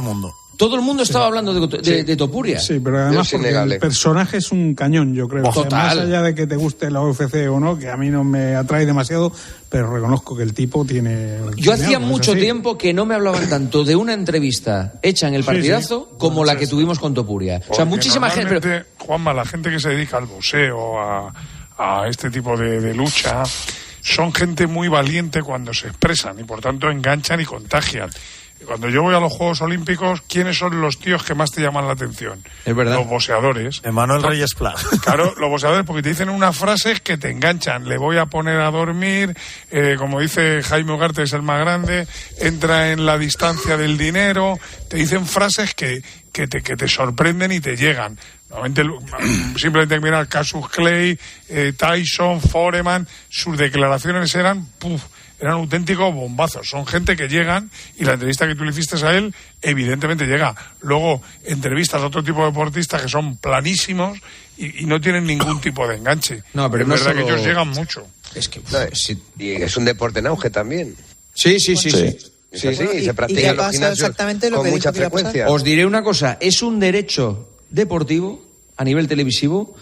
mundo. Todo el mundo estaba hablando de Topuria. Sí, pero además porque el personaje es un cañón, yo creo. Total. O sea, más allá de que te guste la UFC o no, que a mí no me atrae demasiado, pero reconozco que el tipo tiene... Yo hacía mucho tiempo que no me hablaban tanto de una entrevista hecha en el partidazo como la que tuvimos con Topuria. O sea, muchísima gente... Pero... Juanma, la gente que se dedica al boxeo, a este tipo de lucha, son gente muy valiente cuando se expresan y por tanto enganchan y contagian. Cuando yo voy a los Juegos Olímpicos, ¿quiénes son los tíos que más te llaman la atención? Es verdad. Los boxeadores. Emmanuel Reyes Pla. Claro, los boxeadores, porque te dicen unas frases que te enganchan. Le voy a poner a dormir, como dice Jaime Ugarte, es el más grande, entra en la distancia del dinero. Te dicen frases que te sorprenden y te llegan. Normalmente, simplemente hay que mirar Cassius Clay, Tyson, Foreman, sus declaraciones eran auténticos bombazos. Son gente que llegan y la entrevista que tú le hiciste a él evidentemente llega. Luego entrevistas a otro tipo de deportistas que son planísimos y no tienen ningún tipo de enganche. No, pero es verdad que ellos llegan mucho. Es que y es un deporte en auge también. Sí. Es así, se practica en los gimnasios con mucha frecuencia. Os diré una cosa, es un derecho deportivo a nivel televisivo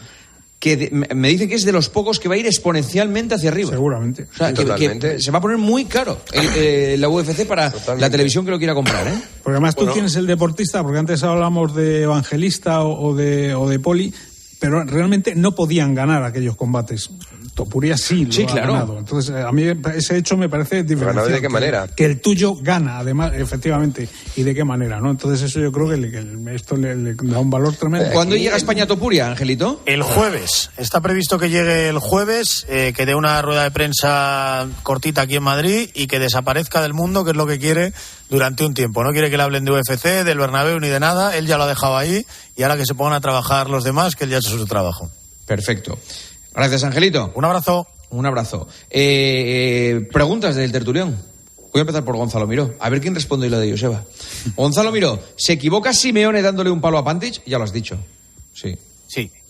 que me dicen que es de los pocos que va a ir exponencialmente hacia arriba. Seguramente. O sea, que se va a poner muy caro la UFC para la televisión que lo quiera comprar, ¿eh? Porque además tú tienes el deportista, porque antes hablamos de Evangelista o de Poli, pero realmente no podían ganar aquellos combates. Topuria sí lo ha ganado. Entonces, a mí ese hecho me parece diferencial. ¿De qué manera? Que el tuyo gana, además, efectivamente. ¿Y de qué manera, no? Entonces, eso yo creo que esto le da un valor tremendo. ¿Cuándo llega a España Topuria, Angelito? El jueves. Está previsto que llegue el jueves, que dé una rueda de prensa cortita aquí en Madrid y que desaparezca del mundo, que es lo que quiere durante un tiempo. No quiere que le hablen de UFC, del Bernabéu ni de nada. Él ya lo ha dejado ahí y ahora que se pongan a trabajar los demás, que él ya ha hecho su trabajo. Perfecto. Gracias, Angelito. Un abrazo. Un abrazo. Preguntas del tertulión. Voy a empezar por Gonzalo Miró. A ver quién responde y lo de Joseba. Gonzalo Miró, ¿se equivoca Simeone dándole un palo a Pantic? Ya lo has dicho. Sí,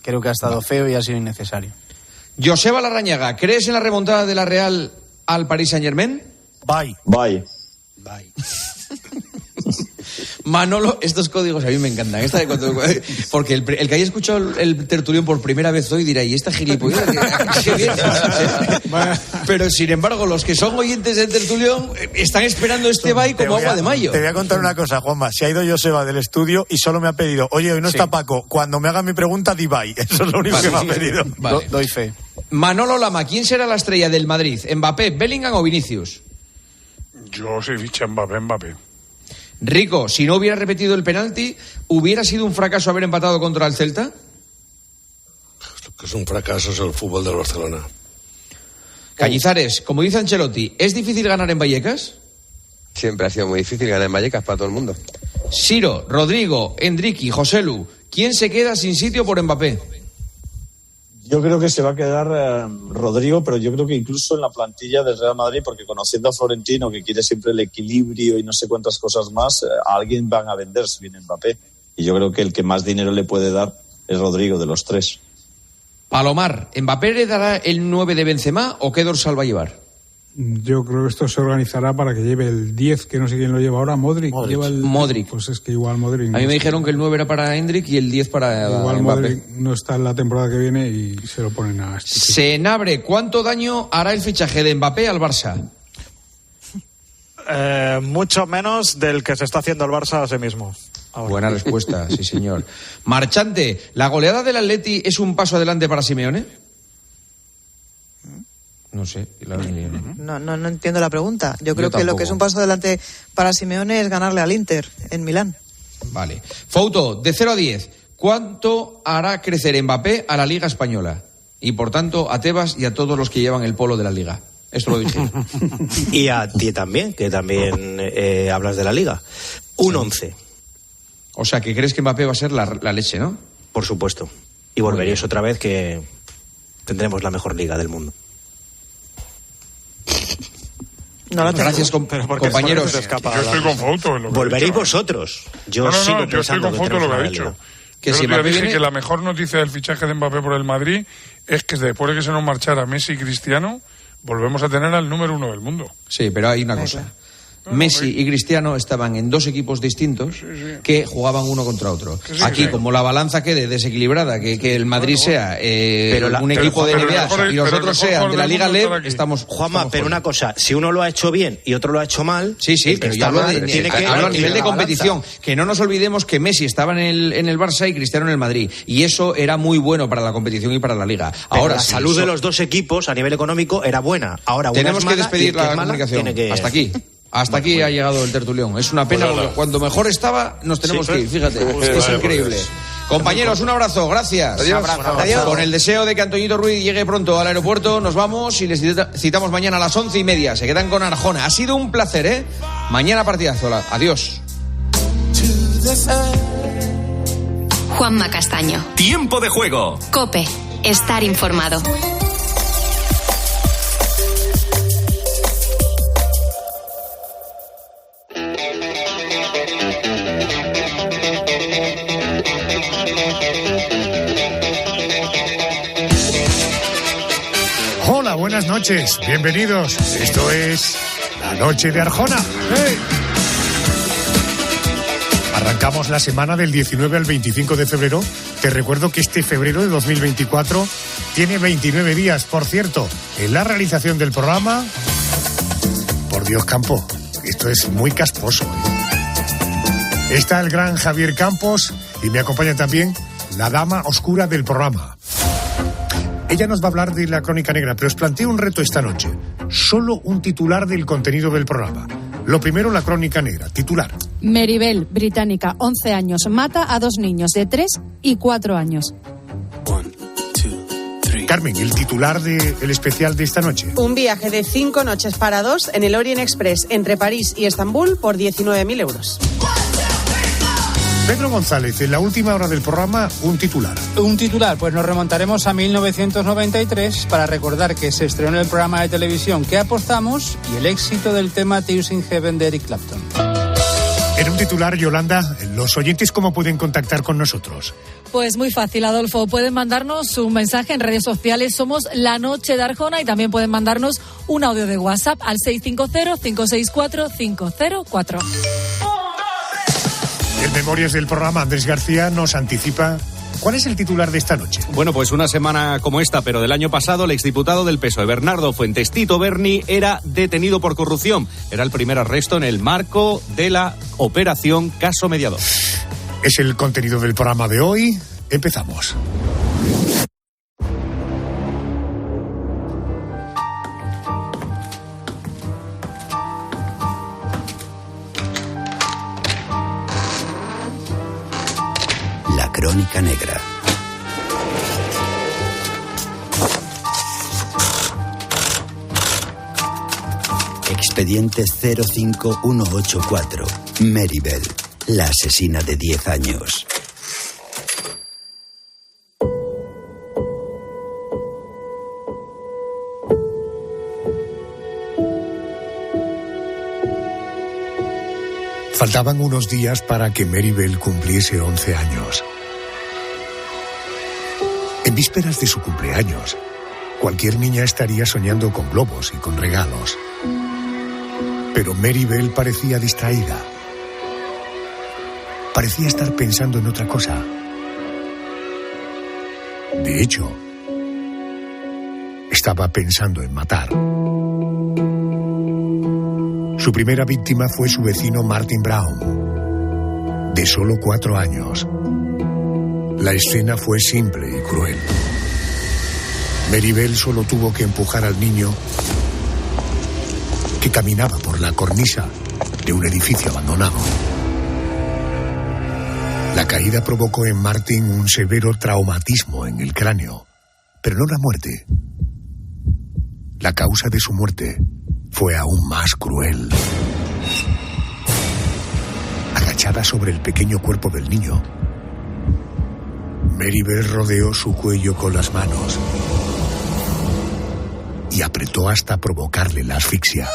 creo que ha estado feo y ha sido innecesario. Joseba Larrañaga, ¿crees en la remontada de la Real al Paris Saint-Germain? Bye. Manolo, estos códigos a mí me encantan. Porque el que haya escuchado el tertulión por primera vez hoy dirá, ¿y esta gilipollez? Pero sin embargo, los que son oyentes del tertulión están esperando este bye como agua de mayo. Te voy a contar una cosa, Juanma. Se ha ido Joseba del estudio y solo me ha pedido, oye, hoy no está Paco, cuando me haga mi pregunta, di bye. Eso es lo único que me ha pedido. Vale. Doy fe. Manolo Lama, ¿quién será la estrella del Madrid? ¿Mbappé, Bellingham o Vinicius? Yo soy ficha Mbappé. Rico, si no hubiera repetido el penalti, ¿hubiera sido un fracaso haber empatado contra el Celta? Lo que es un fracaso es el fútbol del Barcelona. Cañizares, como dice Ancelotti, ¿es difícil ganar en Vallecas? Siempre ha sido muy difícil ganar en Vallecas para todo el mundo. Siro, Rodrigo, Endriqui, Joselu, ¿quién se queda sin sitio por Mbappé? Yo creo que se va a quedar Rodrigo, pero yo creo que incluso en la plantilla del Real Madrid, porque conociendo a Florentino, que quiere siempre el equilibrio y no sé cuántas cosas más, a alguien van a vender si viene Mbappé. Y yo creo que el que más dinero le puede dar es Rodrigo, de los tres. Palomar, ¿Mbappé le dará el 9 de Benzema o qué dorsal va a llevar? Yo creo que esto se organizará para que lleve el 10, que no sé quién lo lleva ahora, Modric. Lleva el... Modric. Pues es que igual Modric... A mí me dijeron que el 9 era para Endrick y el 10 para igual Mbappé. Modric no está en la temporada que viene y se lo ponen a... Senabre, ¿cuánto daño hará el fichaje de Mbappé al Barça? Mucho menos del que se está haciendo el Barça a sí mismo. Ahora. Buena respuesta, sí señor. Marchante, ¿la goleada del Atleti es un paso adelante para Simeone? No sé. No entiendo la pregunta. Yo creo que lo que es un paso adelante para Simeone es ganarle al Inter en Milán. Vale. Fouto, de 0 a 10, ¿cuánto hará crecer Mbappé a la Liga Española? Y por tanto a Tebas y a todos los que llevan el polo de la Liga. Esto lo dije. Y a ti también, que también hablas de la Liga. Un 11. O sea, que crees que Mbappé va a ser la leche, ¿no? Por supuesto. Y volveréis otra vez que tendremos la mejor liga del mundo. Gracias, compañeros. Yo estoy con Fouto. Volveréis vosotros. Yo estoy con Fouto lo que ha dicho. Que yo si dije viene... que la mejor noticia del fichaje de Mbappé por el Madrid es que después de que se nos marchara Messi y Cristiano, volvemos a tener al número 1 del mundo. Sí, pero hay una cosa. Messi y Cristiano estaban en dos equipos distintos que jugaban uno contra otro. Aquí, como la balanza quede desequilibrada, que el Madrid sea un equipo de NBA y los otros sean de la Liga LEB, estamos... Juanma, pero una cosa, si uno lo ha hecho bien y otro lo ha hecho mal... Sí, pero yo hablo a nivel de competición. Que no nos olvidemos que Messi estaba en el Barça y Cristiano en el Madrid. Y eso era muy bueno para la competición y para la Liga. Ahora, la salud de los dos equipos a nivel económico era buena. Ahora tenemos que despedir la comunicación. Hasta aquí. Hasta aquí ha llegado el tertulión. Es una pena porque cuando mejor estaba nos tenemos que ir. Fíjate, es increíble. Compañeros, un abrazo, gracias. Adiós. Con el deseo de que Antoñito Ruiz llegue pronto al aeropuerto, nos vamos y les citamos mañana a las 11:30. Se quedan con Arjona. Ha sido un placer, ¿eh? Mañana partidazo. Adiós. Juanma Castaño. Tiempo de juego. COPE. Estar informado. Hola, buenas noches. Bienvenidos. Esto es La Noche de Arjona. ¡Hey! Arrancamos la semana del 19 al 25 de febrero. Te recuerdo que este febrero de 2024 tiene 29 días. Por cierto, en la realización del programa... Por Dios, Campo, esto es muy casposo. Está el gran Javier Campos y me acompaña también la dama oscura del programa. Ella nos va a hablar de la Crónica Negra, pero os planteo un reto esta noche. Solo un titular del contenido del programa. Lo primero, la Crónica Negra. Titular. Meribel, británica, 11 años, mata a 2 niños de 3 y 4 años. Carmen, el titular del especial de esta noche. Un viaje de 5 noches para 2 en el Orient Express entre París y Estambul por 19.000 euros. Pedro González, en la última hora del programa, un titular. Un titular, pues nos remontaremos a 1993 para recordar que se estrenó el programa de televisión Que apostamos y el éxito del tema Tears in Heaven de Eric Clapton. En un titular, Yolanda, los oyentes, ¿cómo pueden contactar con nosotros? Pues muy fácil, Adolfo. Pueden mandarnos un mensaje en redes sociales. Somos La Noche de Arjona y también pueden mandarnos un audio de WhatsApp al 650-564-504. En Memorias del programa, Andrés García nos anticipa. ¿Cuál es el titular de esta noche? Bueno, pues una semana como esta, pero del año pasado, el exdiputado del PSOE, Bernardo Fuentes Tito Berni, era detenido por corrupción. Era el primer arresto en el marco de la operación Caso Mediador. Es el contenido del programa de hoy. Empezamos. La Crónica Negra. Expediente 05184. Meribel, la asesina de 10 años. Faltaban unos días para que Meribel cumpliese 11 años. En vísperas de su cumpleaños, cualquier niña estaría soñando con globos y con regalos. Pero Meribel parecía distraída. Parecía estar pensando en otra cosa. De hecho, estaba pensando en matar. Su primera víctima fue su vecino Martin Brown, de solo 4 años. La escena fue simple y cruel. Meribel solo tuvo que empujar al niño que caminaba por la cornisa de un edificio abandonado. La caída provocó en Martin un severo traumatismo en el cráneo, pero no la muerte. La causa de su muerte fue aún más cruel. Agachada sobre el pequeño cuerpo del niño, Meribel rodeó su cuello con las manos y apretó hasta provocarle la asfixia.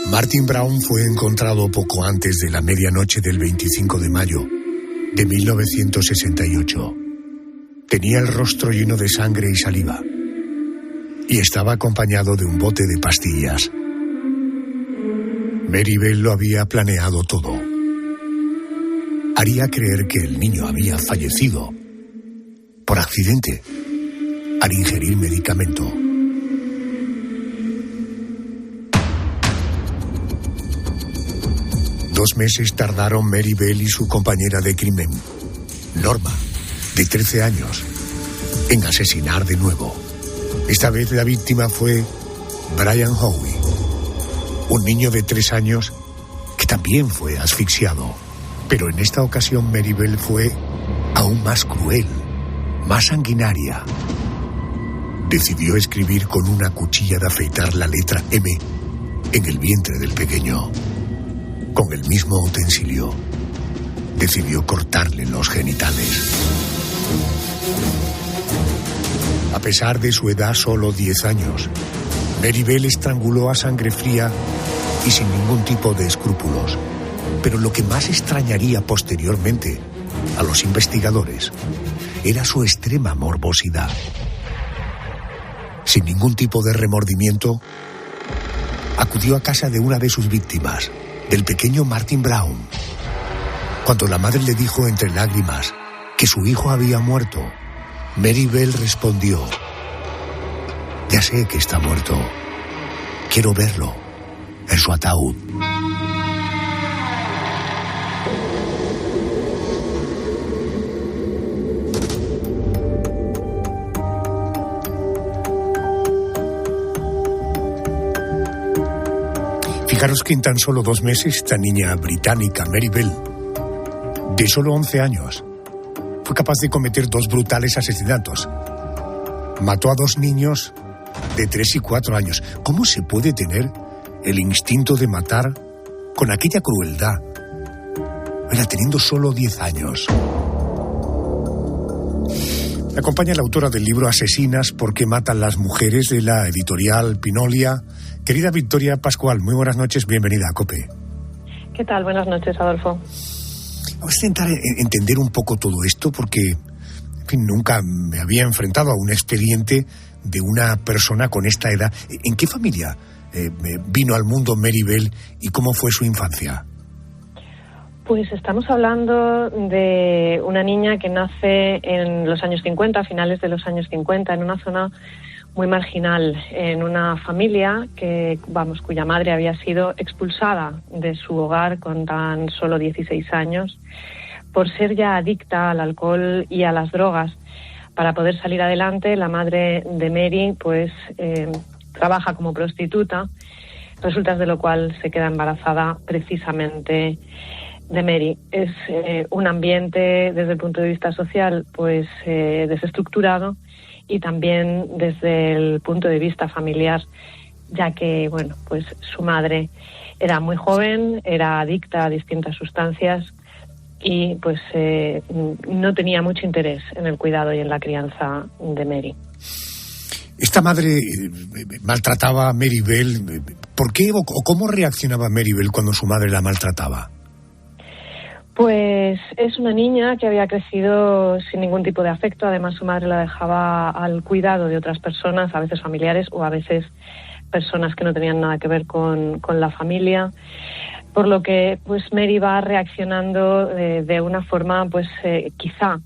Martin Brown fue encontrado poco antes de la medianoche del 25 de mayo de 1968. Tenía el rostro lleno de sangre y saliva. y estaba acompañado de un bote de pastillas. Maribel lo había planeado todo. Haría creer que el niño había fallecido por accidente al ingerir medicamento. Dos meses tardaron Maribel y su compañera de crimen, Norma, de 13 años, en asesinar de nuevo. Esta vez la víctima fue Brian Howie, un niño de 3 años que también fue asfixiado. Pero en esta ocasión Maribel fue aún más cruel, más sanguinaria. Decidió escribir con una cuchilla de afeitar la letra M en el vientre del pequeño. Con el mismo utensilio, decidió cortarle los genitales. A pesar de su edad, solo 10 años, Maribel estranguló a sangre fría y sin ningún tipo de escrúpulos. Pero lo que más extrañaría posteriormente a los investigadores era su extrema morbosidad. Sin ningún tipo de remordimiento, acudió a casa de una de sus víctimas, del pequeño Martin Brown. Cuando la madre le dijo entre lágrimas que su hijo había muerto, Maribel respondió: ya sé que está muerto. Quiero verlo en su ataúd. Fijaros que en tan solo 2 meses esta niña británica, Maribel, de solo 11 años, fue capaz de cometer 2 brutales asesinatos. Mató a 2 niños de 3 y 4 años. ¿Cómo se puede tener el instinto de matar con aquella crueldad? Era teniendo solo 10 años. Me acompaña la autora del libro Asesinas, ¿por qué matan las mujeres?, de la editorial Pinolia. Querida Victoria Pascual, muy buenas noches, bienvenida a COPE. ¿Qué tal? Buenas noches, Adolfo. Vamos a intentar entender un poco todo esto porque, en fin, nunca me había enfrentado a un expediente de una persona con esta edad. ¿En qué familia vino al mundo Maribel y cómo fue su infancia? Pues estamos hablando de una niña que nace en los años 50, a finales de los años 50, en una zona muy marginal, en una familia cuya madre había sido expulsada de su hogar con tan solo 16 años por ser ya adicta al alcohol y a las drogas. Para poder salir adelante, la madre de Mary trabaja como prostituta, resultas de lo cual se queda embarazada precisamente de Mary. Es un ambiente desde el punto de vista social pues desestructurado y también desde el punto de vista familiar, ya que bueno, pues su madre era muy joven, era adicta a distintas sustancias y pues no tenía mucho interés en el cuidado y en la crianza de Mary. Esta madre maltrataba a Maribel. ¿Por qué o cómo reaccionaba Maribel cuando su madre la maltrataba? Pues es una niña que había crecido sin ningún tipo de afecto. Además, su madre la dejaba al cuidado de otras personas, a veces familiares o a veces personas que no tenían nada que ver con la familia. Por lo que pues Mary va reaccionando de una forma pues quizá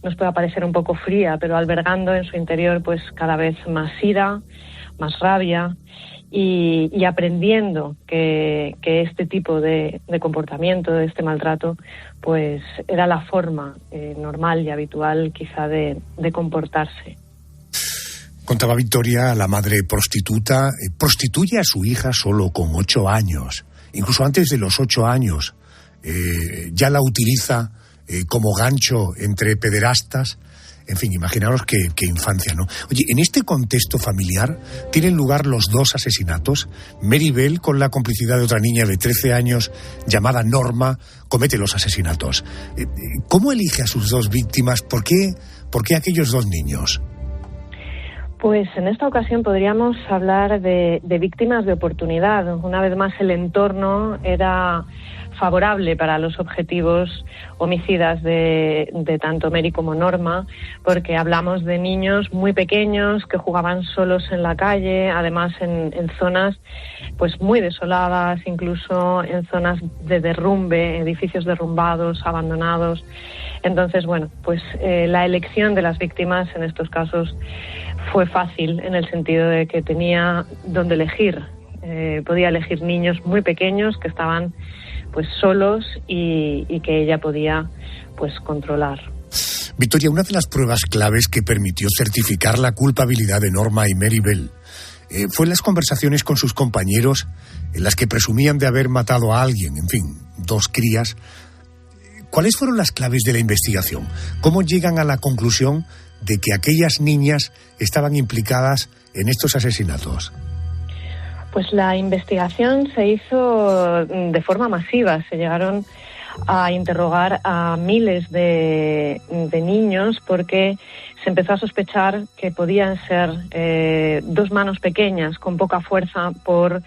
nos pueda parecer un poco fría, pero albergando en su interior pues cada vez más ira, más rabia y aprendiendo que este tipo de comportamiento, de este maltrato, pues era la forma normal y habitual quizá de comportarse. Contaba Victoria, la madre prostituta, prostituye a su hija solo con 8 años. Incluso antes de los 8 años ya la utiliza como gancho entre pederastas. En fin, imaginaros qué infancia, ¿no? Oye, en este contexto familiar tienen lugar los 2 asesinatos. Maribel, con la complicidad de otra niña de 13 años llamada Norma, comete los asesinatos. ¿Cómo elige a sus 2 víctimas? ¿Por qué aquellos 2 niños? Pues en esta ocasión podríamos hablar de víctimas de oportunidad. Una vez más, el entorno era favorable para los objetivos homicidas de tanto Mary como Norma, porque hablamos de niños muy pequeños que jugaban solos en la calle, además en zonas pues muy desoladas, incluso en zonas de derrumbe, edificios derrumbados, abandonados. Entonces, bueno, pues la elección de las víctimas en estos casos fue fácil, en el sentido de que tenía donde elegir. Podía elegir niños muy pequeños que estaban pues solos y que ella podía pues controlar. Victoria, una de las pruebas claves que permitió certificar la culpabilidad de Norma y Mary Bell fue en las conversaciones con sus compañeros en las que presumían de haber matado a alguien, en fin, 2 crías. ¿Cuáles fueron las claves de la investigación? ¿Cómo llegan a la conclusión de que aquellas niñas estaban implicadas en estos asesinatos? Pues la investigación se hizo de forma masiva. Se llegaron a interrogar a miles de niños porque se empezó a sospechar que podían ser 2 manos pequeñas con poca fuerza por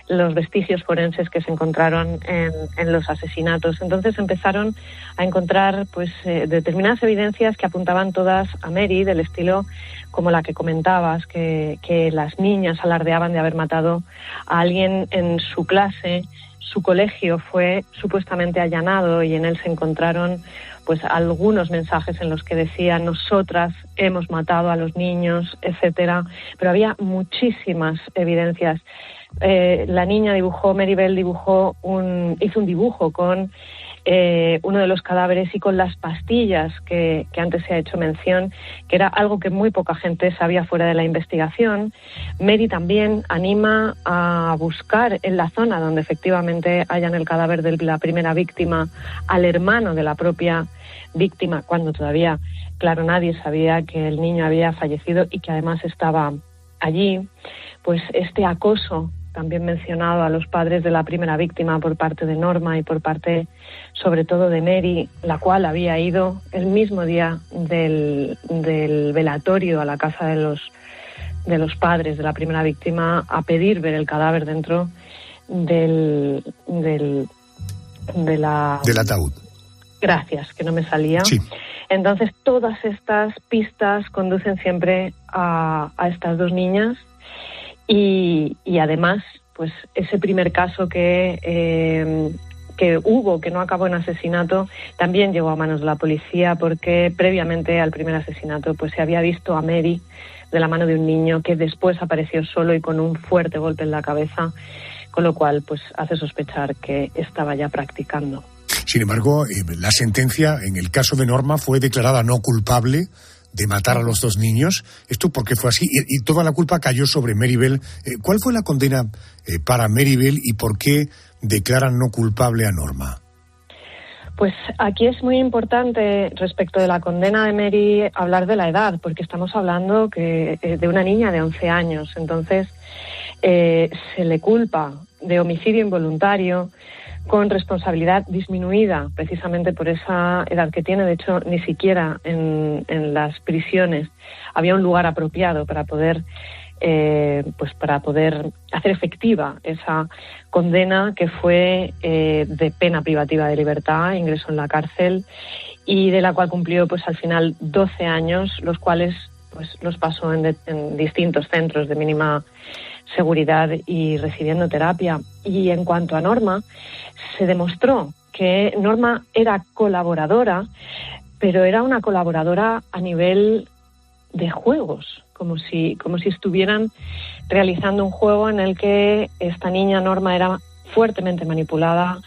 los vestigios forenses que se encontraron en los asesinatos. Entonces empezaron a encontrar pues determinadas evidencias que apuntaban todas a Mary, del estilo como la que comentabas, que las niñas alardeaban de haber matado a alguien en su clase. Su colegio fue supuestamente allanado y en él se encontraron pues algunos mensajes en los que decía: nosotras hemos matado a los niños, etcétera. Pero había muchísimas evidencias. La niña Mary Bell hizo un dibujo con uno de los cadáveres y con las pastillas que antes se ha hecho mención, que era algo que muy poca gente sabía fuera de la investigación. Mary también anima a buscar en la zona donde efectivamente hallan el cadáver de la primera víctima al hermano de la propia víctima, cuando todavía, claro, nadie sabía que el niño había fallecido y que además estaba allí. Pues este acoso también mencionado a los padres de la primera víctima por parte de Norma y por parte sobre todo de Mary, la cual había ido el mismo día del velatorio a la casa de los padres de la primera víctima a pedir ver el cadáver dentro del ataúd. Gracias, que no me salía. Sí. Entonces todas estas pistas conducen siempre a estas 2 niñas. Y además, pues ese primer caso que hubo, que no acabó en asesinato, también llegó a manos de la policía, porque previamente al primer asesinato pues se había visto a Mary de la mano de un niño que después apareció solo y con un fuerte golpe en la cabeza, con lo cual pues hace sospechar que estaba ya practicando. Sin embargo, la sentencia en el caso de Norma fue declarada no culpable de matar a los 2 niños. ¿Esto por qué fue así? Y toda la culpa cayó sobre Mary Bell. ¿Cuál fue la condena para Mary Bell y por qué declaran no culpable a Norma? Pues aquí es muy importante, respecto de la condena de Mary, hablar de la edad, porque estamos hablando de una niña de 11 años. Entonces, se le culpa de homicidio involuntario con responsabilidad disminuida, precisamente por esa edad que tiene. De hecho, ni siquiera en las prisiones había un lugar apropiado para poder hacer efectiva esa condena, que fue de pena privativa de libertad, ingreso en la cárcel, y de la cual cumplió pues al final 12 años, los cuales pues los pasó en distintos centros de mínima seguridad y recibiendo terapia. Y en cuanto a Norma, se demostró que Norma era colaboradora, pero era una colaboradora a nivel de juegos, como si estuvieran realizando un juego en el que esta niña Norma era fuertemente manipulada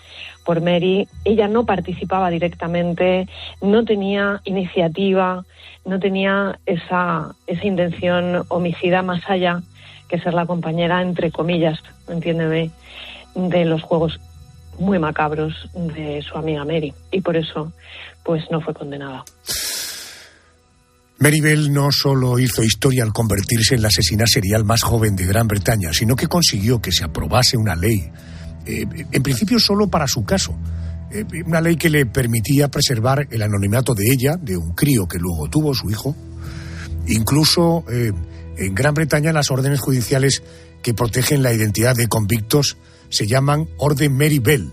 por Mary. Ella no participaba directamente, no tenía iniciativa, no tenía esa intención homicida más allá que ser la compañera, entre comillas, entiéndeme, de los juegos muy macabros de su amiga Mary. Y por eso, pues no fue condenada. Mary Bell no solo hizo historia al convertirse en la asesina serial más joven de Gran Bretaña, sino que consiguió que se aprobase una ley, en principio solo para su caso, una ley que le permitía preservar el anonimato de ella, de un crío que luego tuvo, su hijo. Incluso en Gran Bretaña las órdenes judiciales que protegen la identidad de convictos se llaman Orden Mary Bell.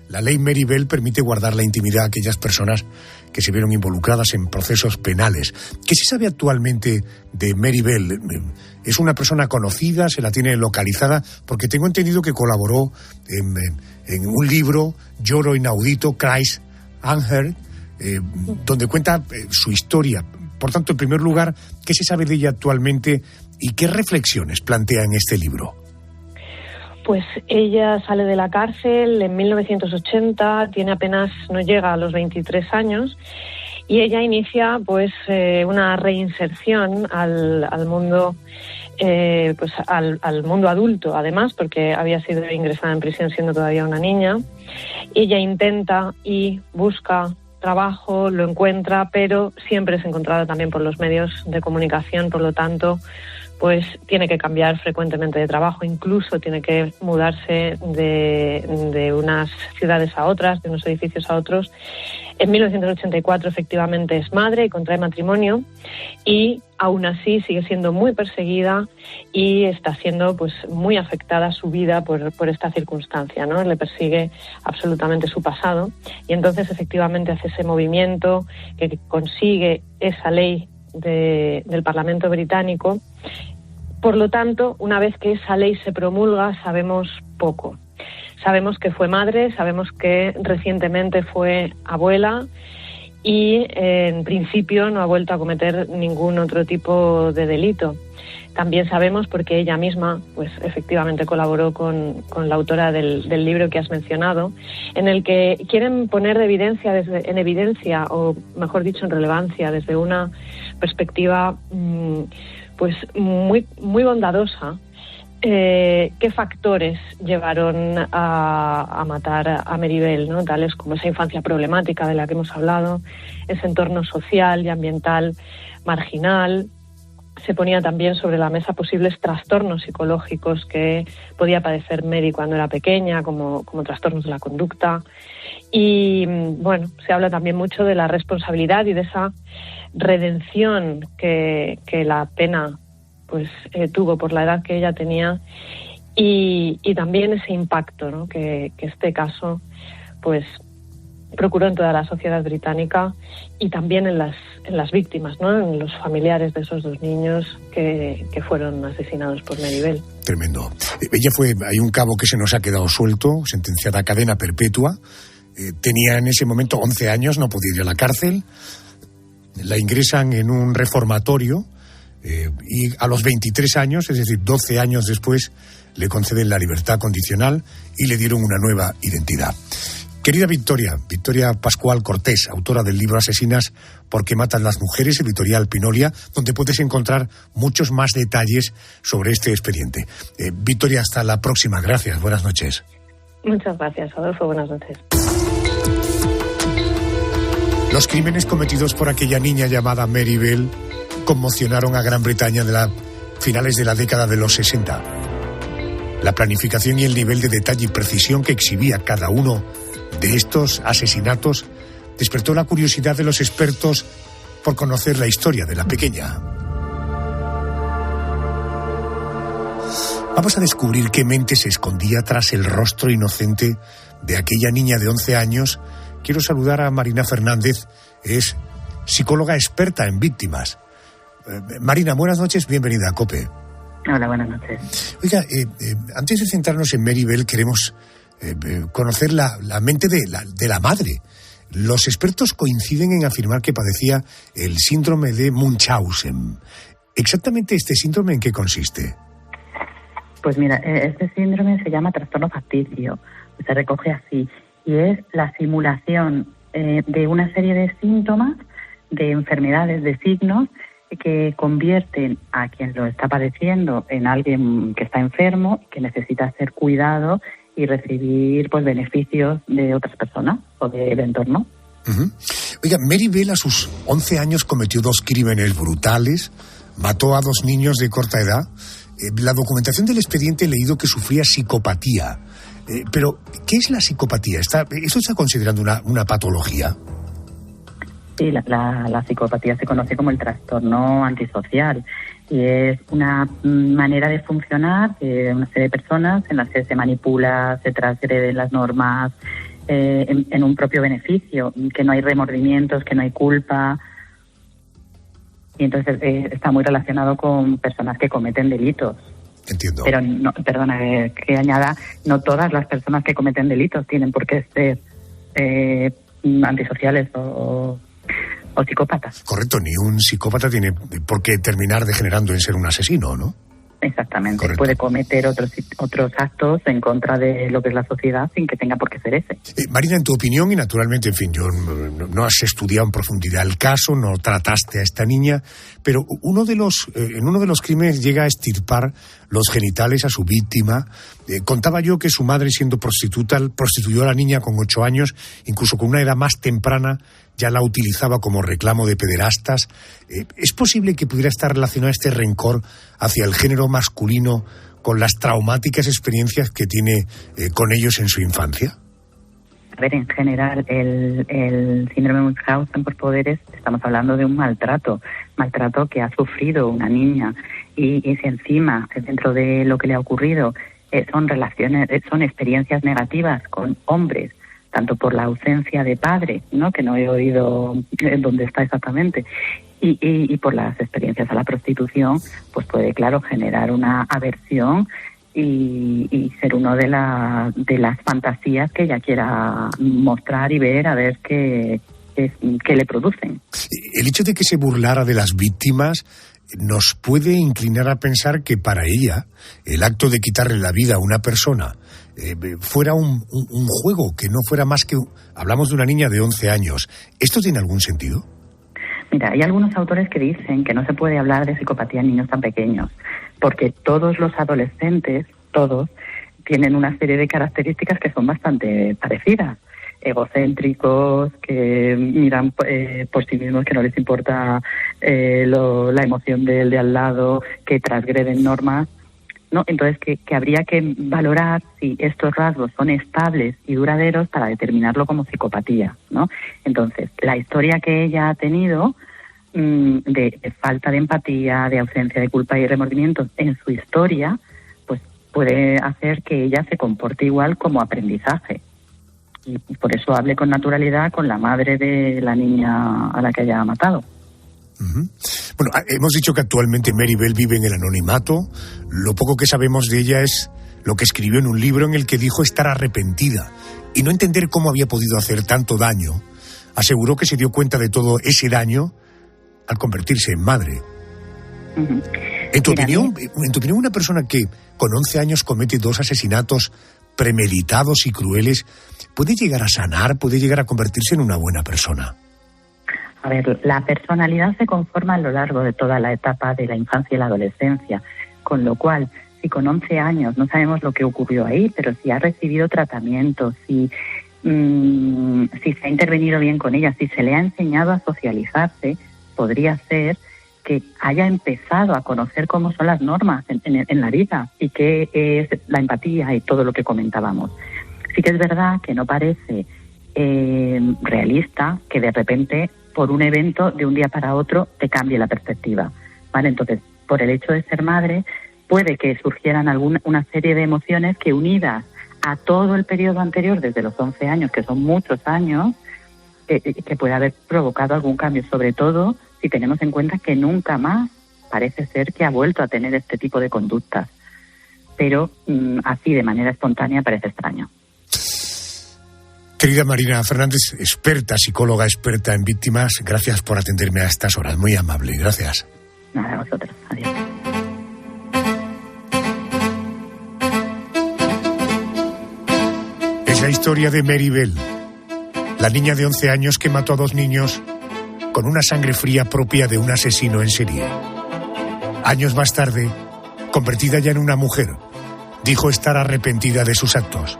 la ley Meribel permite guardar la intimidad a aquellas personas que se vieron involucradas en procesos penales. ¿Qué se sabe actualmente de Meribel? ¿Es una persona conocida? ¿Se la tiene localizada? Porque tengo entendido que colaboró en un libro, Lloro inaudito, Cries Unheard, donde cuenta su historia. Por tanto, en primer lugar, ¿qué se sabe de ella actualmente y qué reflexiones plantea en este libro? Pues ella sale de la cárcel en 1980, no llega a los 23 años, y ella inicia pues una reinserción al mundo al mundo adulto, además, porque había sido ingresada en prisión siendo todavía una niña. Ella intenta y busca trabajo, lo encuentra, pero siempre es encontrada también por los medios de comunicación, por lo tanto pues tiene que cambiar frecuentemente de trabajo, incluso tiene que mudarse de unas ciudades a otras, de unos edificios a otros. En 1984 efectivamente es madre y contrae matrimonio, y aún así sigue siendo muy perseguida y está siendo pues muy afectada su vida por esta circunstancia, ¿no? Le persigue absolutamente su pasado, y entonces efectivamente hace ese movimiento que consigue esa ley del Parlamento británico. Por lo tanto, una vez que esa ley se promulga, sabemos poco. Sabemos que fue madre, sabemos que recientemente fue abuela y en principio no ha vuelto a cometer ningún otro tipo de delito. También sabemos, porque ella misma pues efectivamente colaboró con la autora del libro que has mencionado, en el que quieren poner en evidencia, o mejor dicho, en relevancia, desde una perspectiva pues muy, muy bondadosa, qué factores llevaron a matar a Meribel, ¿no? Tales como esa infancia problemática de la que hemos hablado, ese entorno social y ambiental marginal. Se ponía también sobre la mesa posibles trastornos psicológicos que podía padecer Mary cuando era pequeña, como trastornos de la conducta. Y bueno, se habla también mucho de la responsabilidad y de esa redención que la pena pues tuvo por la edad que ella tenía, y también ese impacto, ¿no? que este caso pues procuró en toda la sociedad británica y también en las víctimas, ¿no? En los familiares de esos dos niños que fueron asesinados por Meribel. Tremendo. Hay un cabo que se nos ha quedado suelto, sentenciada a cadena perpetua. Tenía en ese momento 11 años, no podía ir a la cárcel. La ingresan en un reformatorio y a los 23 años, es decir, 12 años después, le conceden la libertad condicional y le dieron una nueva identidad. Querida Victoria Pascual Cortés, autora del libro Asesinas porque matan las mujeres, editorial Pinolia, donde puedes encontrar muchos más detalles sobre este expediente. Victoria, hasta la próxima. Gracias. Buenas noches. Muchas gracias, Adolfo. Buenas noches. Los crímenes cometidos por aquella niña llamada Meribel conmocionaron a Gran Bretaña de finales de la década de los 60. La planificación y el nivel de detalle y precisión que exhibía cada uno de estos asesinatos despertó la curiosidad de los expertos por conocer la historia de la pequeña. Vamos a descubrir qué mente se escondía tras el rostro inocente de aquella niña de 11 años. Quiero saludar a Marina Fernández, es psicóloga experta en víctimas. Marina, buenas noches, bienvenida a COPE. Hola, buenas noches. Oiga, antes de centrarnos en Meribel, queremos conocer la mente de la madre. Los expertos coinciden en afirmar que padecía el síndrome de Munchausen. ¿Exactamente este síndrome en qué consiste? Pues mira, este síndrome se llama trastorno facticio, se recoge así, y es la simulación de una serie de síntomas, de enfermedades, de signos, que convierten a quien lo está padeciendo en alguien que está enfermo, que necesita ser cuidado y recibir pues beneficios de otras personas o del entorno. Uh-huh. Oiga, Meribel a sus 11 años cometió 2 crímenes brutales, mató a 2 niños de corta edad. La documentación del expediente he leído que sufría psicopatía. Pero, ¿qué es la psicopatía? ¿Eso está considerando una patología? Sí, la psicopatía se conoce como el trastorno antisocial y es una manera de funcionar de una serie de personas en las que se manipula, se transgreden las normas en un propio beneficio, que no hay remordimientos, que no hay culpa. Y entonces está muy relacionado con personas que cometen delitos. Entiendo. Pero, no, perdona, que añada, no todas las personas que cometen delitos tienen por qué ser antisociales o psicópatas. Correcto, ni un psicópata tiene por qué terminar degenerando en ser un asesino, ¿no? Exactamente. Correcto. Puede cometer otros actos en contra de lo que es la sociedad sin que tenga por qué ser ese. Marina, en tu opinión, y naturalmente, en fin, no has estudiado en profundidad el caso, no trataste a esta niña, pero en uno de los crímenes llega a extirpar los genitales a su víctima. Contaba yo que su madre, siendo prostituta, prostituyó a la niña con 8 años, incluso con una edad más temprana, ya la utilizaba como reclamo de pederastas. ¿Es posible que pudiera estar relacionado este rencor hacia el género masculino con las traumáticas experiencias que tiene con ellos en su infancia? A ver, en general, el síndrome de Munchausen por poderes, estamos hablando de un maltrato que ha sufrido una niña, y si encima, dentro de lo que le ha ocurrido, son experiencias negativas con hombres, tanto por la ausencia de padre, ¿no?, que no he oído dónde está exactamente, y por las experiencias a la prostitución, pues puede, claro, generar una aversión y ser uno de las fantasías que ella quiera mostrar y ver, a ver qué le producen. El hecho de que se burlara de las víctimas nos puede inclinar a pensar que para ella el acto de quitarle la vida a una persona fuera un juego, que no fuera más que... Hablamos de una niña de 11 años. ¿Esto tiene algún sentido? Mira, hay algunos autores que dicen que no se puede hablar de psicopatía en niños tan pequeños, porque todos los adolescentes, todos, tienen una serie de características que son bastante parecidas. Egocéntricos, que miran por sí mismos, que no les importa la emoción del de al lado, que transgreden normas, ¿no? Entonces que habría que valorar si estos rasgos son estables y duraderos para determinarlo como psicopatía, ¿no? Entonces, la historia que ella ha tenido de falta de empatía, de ausencia de culpa y remordimientos en su historia, pues puede hacer que ella se comporte igual como aprendizaje. Y por eso hable con naturalidad con la madre de la niña a la que haya matado. Uh-huh. Bueno, hemos dicho que actualmente Maribel vive en el anonimato. Lo poco que sabemos de ella es lo que escribió en un libro en el que dijo estar arrepentida y no entender cómo había podido hacer tanto daño. Aseguró que se dio cuenta de todo ese daño al convertirse en madre. Uh-huh. ¿En tu opinión, una persona que con 11 años comete 2 asesinatos premeditados y crueles, puede llegar a sanar, puede llegar a convertirse en una buena persona? A ver, la personalidad se conforma a lo largo de toda la etapa de la infancia y la adolescencia, con lo cual, si con 11 años no sabemos lo que ocurrió ahí, pero si ha recibido tratamiento, si se ha intervenido bien con ella, si se le ha enseñado a socializarse, podría ser que haya empezado a conocer cómo son las normas en la vida y qué es la empatía y todo lo que comentábamos. Sí que es verdad que no parece realista que de repente, por un evento, de un día para otro, te cambie la perspectiva, ¿vale? Entonces, por el hecho de ser madre, puede que surgieran una serie de emociones que, unidas a todo el periodo anterior, desde los 11 años, que son muchos años, que puede haber provocado algún cambio, sobre todo si tenemos en cuenta que nunca más parece ser que ha vuelto a tener este tipo de conductas. Pero así, de manera espontánea, parece extraño. Querida Marina Fernández, psicóloga experta en víctimas, gracias por atenderme a estas horas. Muy amable, gracias. Nada, a vosotros. Adiós. Es la historia de Maribel, la niña de 11 años que mató a 2 niños con una sangre fría propia de un asesino en serie. Años más tarde, convertida ya en una mujer, dijo estar arrepentida de sus actos.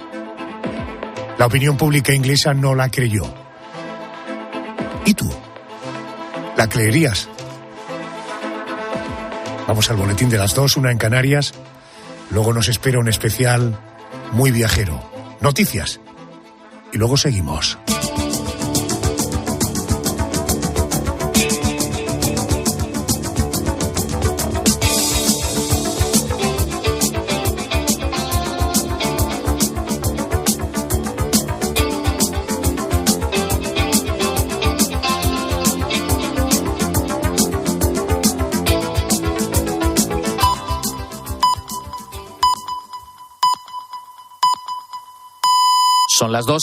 La opinión pública inglesa no la creyó. ¿Y tú? ¿La creerías? Vamos al boletín de las 2, 1 en Canarias. Luego nos espera un especial muy viajero. Noticias. Y luego seguimos. Son las 2.